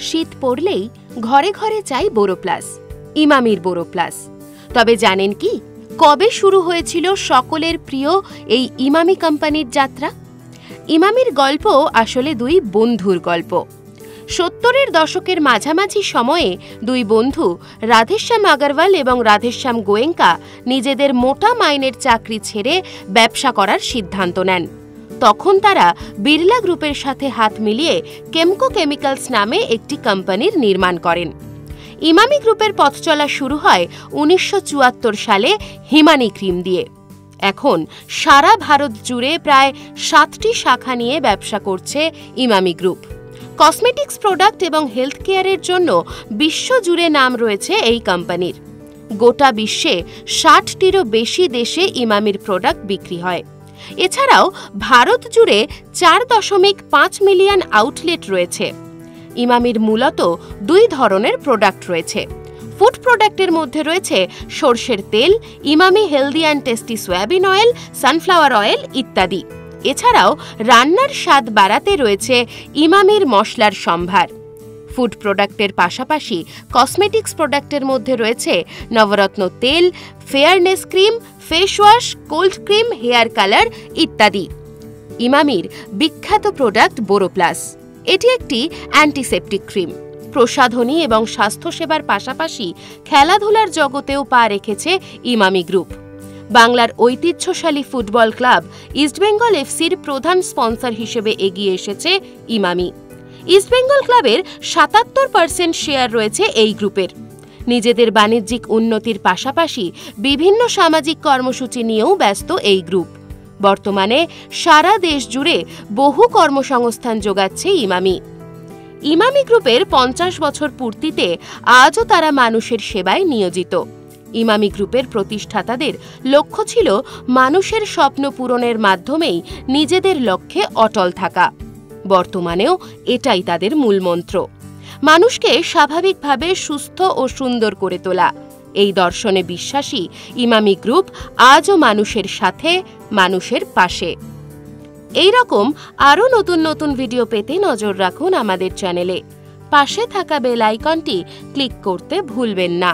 শীত পড়লেই ঘরে ঘরে চাই বোরোপ্লাস, ইমামির বোরোপ্লাস। তবে জানেন কি, কবে শুরু হয়েছিল সকলের প্রিয় এই ইমামি কোম্পানির যাত্রা? ইমামির গল্প আসলে দুই বন্ধুর গল্প। 70-এর দশকের মাঝামাঝি সময়ে দুই বন্ধু রাধেশ্যাম আগরওয়াল এবং রাধেশ্যাম গোয়েঙ্কা নিজেদের মোটা মাইনের চাকরি ছেড়ে ব্যবসা করার সিদ্ধান্ত নেন। তখন তারা বিড়লা গ্রুপের সাথে হাত মিলিয়ে কেমকো কেমিক্যালস নামে একটি কোম্পানির নির্মাণ করেন। ইমামি গ্রুপের পথ চলা শুরু হয় 1974 সালে হিমানি ক্রিম দিয়ে। এখন সারা ভারত জুড়ে প্রায় 7টি শাখা নিয়ে ব্যবসা করছে ইমামি গ্রুপ। কসমেটিক্স প্রোডাক্ট এবং হেলথ কেয়ারের জন্য বিশ্বজুড়ে নাম রয়েছে এই কোম্পানির। গোটা বিশ্বে 60টিরও বেশি দেশে ইমামির প্রোডাক্ট বিক্রি হয়। এছাড়াও ভারত জুড়ে 4.5 মিলিয়ন আউটলেট রয়েছে। ইমামির মূলত দুই ধরনের প্রোডাক্ট রয়েছে। ফুড প্রোডাক্টের মধ্যে রয়েছে সরষের তেল, Emami healthy and tasty soybean oil, sunflower oil ইত্যাদি। এছাড়াও রান্নার স্বাদ বাড়াতে রয়েছে ইমামির মশলার সম্ভার। ফুড প্রোডাক্টের পাশাপাশি কসমেটিক্স প্রোডাক্টের মধ্যে রয়েছে নবরত্ন তেল, fairness cream, face wash, cold cream, hair colour ইত্যাদি। ইমামির বিখ্যাত প্রোডাক্ট বোরোপ্লাস। এটি একটি অ্যান্টিসেপটিক ক্রিম। প্রসাধনী এবং স্বাস্থ্যসেবার পাশাপাশি খেলাধুলার জগতেও পা রেখেছে ইমামি গ্রুপ। বাংলার ঐতিহ্যশালী ফুটবল ক্লাব ইস্টবেঙ্গল এফসির প্রধান স্পন্সর হিসেবে এগিয়ে এসেছে ইমামি। ইস্টবেঙ্গল ক্লাবের 77% শেয়ার রয়েছে এই গ্রুপের। নিজেদের বাণিজ্যিক উন্নতির পাশাপাশি বিভিন্ন সামাজিক কর্মসূচি নিয়েও ব্যস্ত এই গ্রুপ। বর্তমানে সারা দেশ জুড়ে বহু কর্মসংস্থান যোগাচ্ছে ইমামি। ইমামি গ্রুপের 50 বছর পূর্তিতে আজও তারা মানুষের সেবায় নিয়োজিত। ইমামি গ্রুপের প্রতিষ্ঠাতাদের লক্ষ্য ছিল মানুষের স্বপ্ন পূরণের মাধ্যমেই নিজেদের লক্ষ্যে অটল থাকা। বর্তমানেও এটাই তাদের মূলমন্ত্র, মানুষকে স্বাভাবিকভাবে সুস্থ ও সুন্দর করে তোলা। এই দর্শনে বিশ্বাসী ইমামি গ্রুপ আজও মানুষের সাথে, মানুষের পাশে। এই রকম আরও নতুন নতুন ভিডিও পেতে নজর রাখুন আমাদের চ্যানেলে। পাশে থাকা বেল আইকনটি ক্লিক করতে ভুলবেন না।